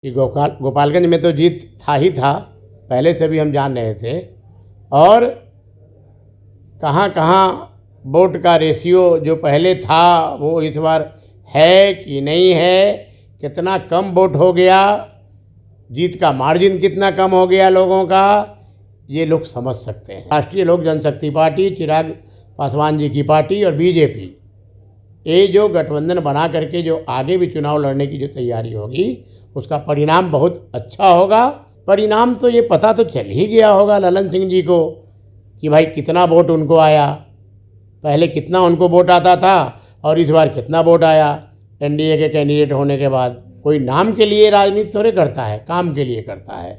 कि गोपालगंज में तो जीत था ही था, पहले से भी हम जान रहे थे। और कहाँ कहाँ वोट का रेशियो जो पहले था वो इस बार है कि नहीं है, कितना कम वोट हो गया, जीत का मार्जिन कितना कम हो गया लोगों का, ये लोग समझ सकते हैं। राष्ट्रीय लोक जनशक्ति पार्टी, चिराग पासवान जी की पार्टी और बीजेपी, ये जो गठबंधन बना करके जो आगे भी चुनाव लड़ने की जो तैयारी होगी, उसका परिणाम बहुत अच्छा होगा। परिणाम तो ये पता तो चल ही गया होगा ललन सिंह जी को कि भाई कितना वोट उनको आया, पहले कितना उनको वोट आता था और इस बार कितना वोट आया एनडीए के कैंडिडेट होने के बाद। कोई नाम के लिए राजनीति थोड़े करता है, काम के लिए करता है।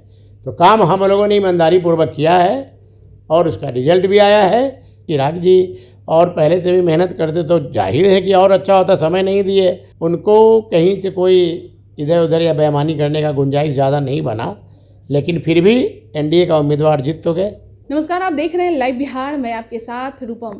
तो काम हम लोगों ने ईमानदारी पूर्वक किया है और उसका रिजल्ट भी आया है। चिराग जी और पहले से भी मेहनत करते तो जाहिर है कि और अच्छा होता, समय नहीं दिए उनको, कहीं से कोई इधर उधर या बेईमानी करने का गुंजाइश ज़्यादा नहीं बना, लेकिन फिर भी एनडीए का उम्मीदवार जीत तो गए। नमस्कार, आप देख रहे हैं लाइव बिहार। मैं आपके साथ रूपम।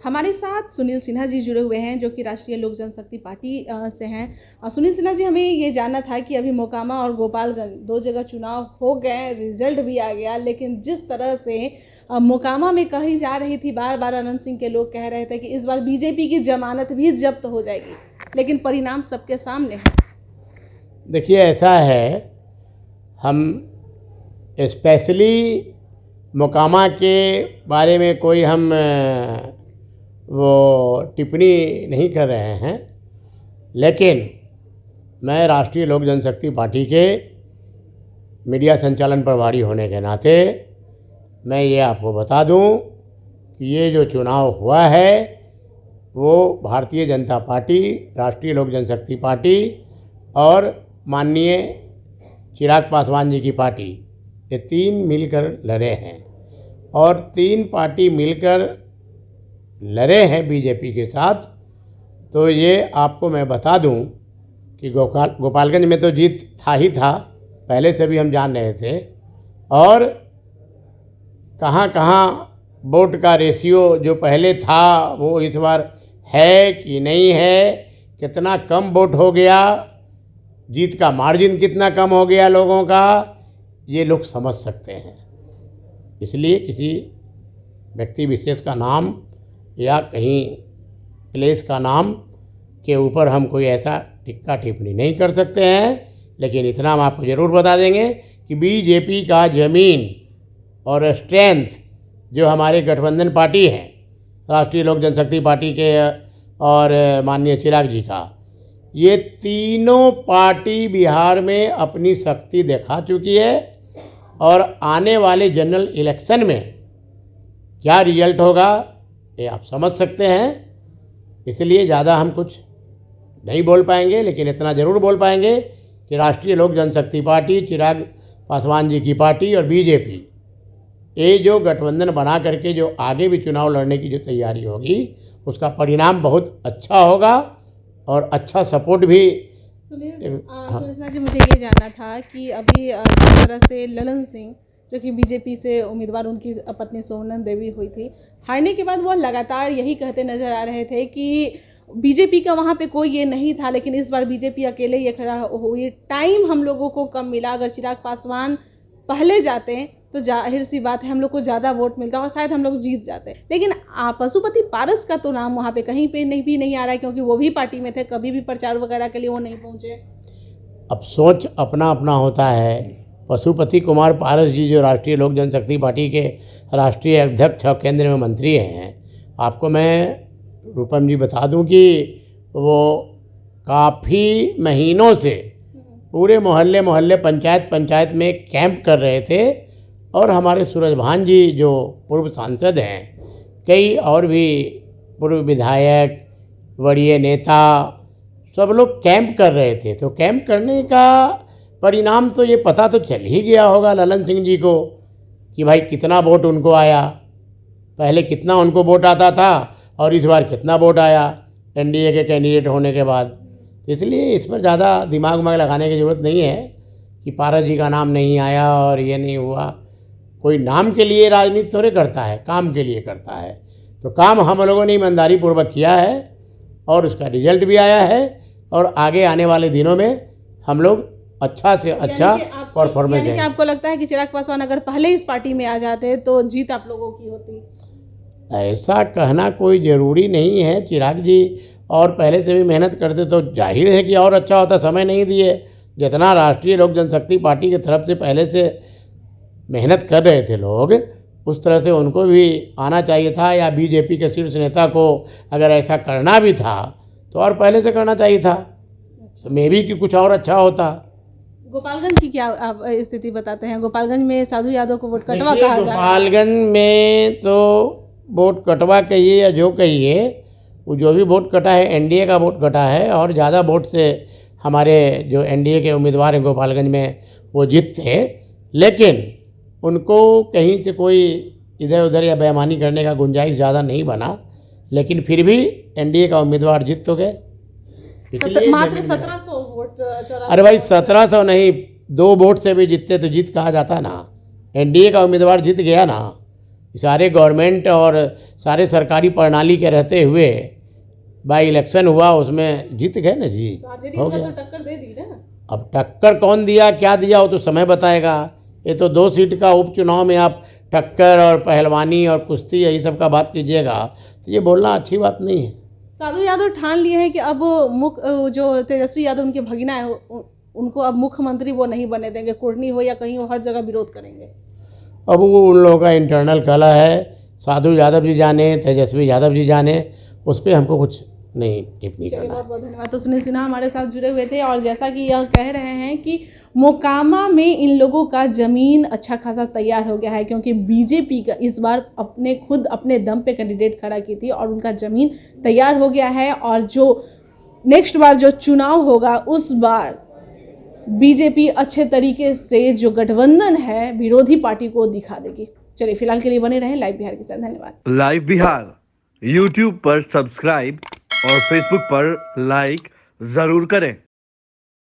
हमारे साथ सुनील सिन्हा जी जुड़े हुए हैं जो कि राष्ट्रीय लोक जनशक्ति पार्टी से हैं। सुनील सिन्हा जी, हमें ये जानना था कि अभी मोकामा और गोपालगंज दो जगह चुनाव हो गए, रिजल्ट भी आ गया, लेकिन जिस तरह से मोकामा में कही जा रही थी, बार बार अनंत सिंह के लोग कह रहे थे कि इस बार बीजेपी की जमानत भी जब्त हो जाएगी, लेकिन परिणाम सबके सामने है। देखिए, ऐसा है, हम स्पेशली मोकामा के बारे में कोई हम वो टिप्पणी नहीं कर रहे हैं, लेकिन मैं राष्ट्रीय लोक जनशक्ति पार्टी के मीडिया संचालन प्रभारी होने के नाते मैं ये आपको बता दूं कि ये जो चुनाव हुआ है वो भारतीय जनता पार्टी, राष्ट्रीय लोक जनशक्ति पार्टी और माननीय चिराग पासवान जी की पार्टी, ये तीन मिलकर लड़े हैं। और तीन पार्टी मिलकर लड़े हैं बीजेपी के साथ। तो ये आपको मैं बता दूं कि गोपालगंज में तो जीत था ही था, पहले से भी हम जान रहे थे। और कहाँ कहाँ वोट का रेशियो जो पहले था वो इस बार है कि नहीं है, कितना कम वोट हो गया, जीत का मार्जिन कितना कम हो गया लोगों का, ये लोग समझ सकते हैं। इसलिए किसी व्यक्ति विशेष का नाम या कहीं प्लेस का नाम के ऊपर हम कोई ऐसा टिक्का टिप्पणी नहीं कर सकते हैं, लेकिन इतना हम आपको ज़रूर बता देंगे कि बीजेपी का ज़मीन और स्ट्रेंथ जो हमारे गठबंधन पार्टी हैं, राष्ट्रीय लोक जनशक्ति पार्टी के और माननीय चिराग जी का, ये तीनों पार्टी बिहार में अपनी शक्ति दिखा चुकी है। और आने वाले जनरल इलेक्शन में क्या रिजल्ट होगा ये आप समझ सकते हैं। इसलिए ज़्यादा हम कुछ नहीं बोल पाएंगे, लेकिन इतना ज़रूर बोल पाएंगे कि राष्ट्रीय लोक जनशक्ति पार्टी, चिराग पासवान जी की पार्टी और बीजेपी, ये जो गठबंधन बना करके जो आगे भी चुनाव लड़ने की जो तैयारी होगी, उसका परिणाम बहुत अच्छा होगा और अच्छा सपोर्ट भी। सुनील जी, मुझे ये जानना था कि अभी जिस तरह से ललन सिंह जो कि बीजेपी से उम्मीदवार, उनकी पत्नी सोनम देवी हुई थी, हारने के बाद वो लगातार यही कहते नजर आ रहे थे कि बीजेपी का वहाँ पे कोई ये नहीं था, लेकिन इस बार बीजेपी अकेले ये खड़ा हुई। टाइम हम लोगों को कम मिला, अगर चिराग पासवान पहले जाते तो जाहिर सी बात है हम लोग को ज़्यादा वोट मिलता और शायद हम लोग जीत जाते। लेकिन पशुपति पारस का तो नाम वहाँ पे कहीं पे नहीं आ रहा है, क्योंकि वो भी पार्टी में थे, कभी भी प्रचार वगैरह के लिए वो नहीं पहुँचे। अब सोच अपना अपना होता है। पशुपति कुमार पारस जी जो राष्ट्रीय लोक जनशक्ति पार्टी के राष्ट्रीय अध्यक्ष और केंद्र में मंत्री हैं, आपको मैं रूपम जी बता दूं कि वो काफ़ी महीनों से पूरे मोहल्ले मोहल्ले, पंचायत पंचायत में कैंप कर रहे थे। और हमारे सूरजभान जी जो पूर्व सांसद हैं, कई और भी पूर्व विधायक, वरीय नेता, सब लोग कैंप कर रहे थे। तो कैंप करने का परिणाम तो ये पता तो चल ही गया होगा ललन सिंह जी को कि भाई कितना वोट उनको आया, पहले कितना उनको वोट आता था और इस बार कितना वोट आया एनडीए के कैंडिडेट होने के बाद। इसलिए इस पर ज़्यादा दिमाग लगाने की ज़रूरत नहीं है कि पारस जी का नाम नहीं आया और ये नहीं हुआ। कोई नाम के लिए राजनीति थोड़े करता है, काम के लिए करता है। तो काम हम लोगों ने ईमानदारी पूर्वक किया है और उसका रिजल्ट भी आया है। और आगे आने वाले दिनों में हम लोग अच्छा से अच्छा परफॉर्मेंस यानी कि देंगे। आपको लगता है कि चिराग पासवान अगर पहले इस पार्टी में आ जाते तो जीत आप लोगों की होती? ऐसा कहना कोई ज़रूरी नहीं है। चिराग जी और पहले से भी मेहनत करते तो जाहिर है कि और अच्छा होता। समय नहीं दिए। जितना राष्ट्रीय लोक जनशक्ति पार्टी की तरफ से पहले से मेहनत कर रहे थे लोग, उस तरह से उनको भी आना चाहिए था, या बीजेपी के शीर्ष नेता को अगर ऐसा करना भी था तो और पहले से करना चाहिए था, तो मे भी कि कुछ और अच्छा होता। गोपालगंज की क्या आप स्थिति बताते हैं? गोपालगंज में साधु यादव को वोट कटवा देखिए, कहा जा रहा है। गोपालगंज में तो वोट कटवा कहिए या जो कहिए, वो जो भी वोट कटा है एनडीए का वोट कटा है, और ज़्यादा वोट से हमारे जो एनडीए के उम्मीदवार हैं गोपालगंज में वो जीत थे। लेकिन उनको कहीं से कोई इधर उधर या बेईमानी करने का गुंजाइश ज़्यादा नहीं बना, लेकिन फिर भी एनडीए का उम्मीदवार जीत तो गए। मात्र 1700 वोट। अरे भाई 1700 नहीं, 2 वोट से भी जीतते तो जीत कहा जाता ना। एनडीए का उम्मीदवार जीत गया ना। सारे गवर्नमेंट और सारे सरकारी प्रणाली के रहते हुए बाई इलेक्शन हुआ, उसमें जीत गए ना जी, हो गया। तो टक्कर दे दी ना। अब टक्कर कौन दिया क्या दिया वो तो समय बताएगा। ये तो 2 सीट का उपचुनाव में आप टक्कर और पहलवानी और कुश्ती यही सब का बात कीजिएगा, तो ये बोलना अच्छी बात नहीं है। साधु यादव ठान लिए हैं कि अब जो तेजस्वी यादव उनके भगिना है उनको अब मुख्यमंत्री वो नहीं बने देंगे। कुर्नी हो या कहीं हो, हर जगह विरोध करेंगे। अब वो उन लोगों का इंटरनल कला है। साधु यादव जी जाने, तेजस्वी यादव जी जाने, उस पर हमको कुछ नहीं टिप्पणी करना। बहुत बहुत धन्यवाद। तो सुनील सिन्हा हमारे साथ जुड़े हुए थे, और जैसा कि यह कह रहे हैं कि मोकामा में इन लोगों का ज़मीन अच्छा खासा तैयार हो गया है, क्योंकि बीजेपी का इस बार खुद अपने दम पे कैंडिडेट खड़ा की थी और उनका ज़मीन तैयार हो गया है। और जो नेक्स्ट बार जो चुनाव होगा उस बार बीजेपी अच्छे तरीके से जो गठबंधन है विरोधी पार्टी को दिखा देगी। चलिए फिलहाल के लिए बने रहें लाइव बिहार के साथ। धन्यवाद। लाइव बिहार यूट्यूब पर सब्सक्राइब और फेसबुक पर लाइक जरूर करें।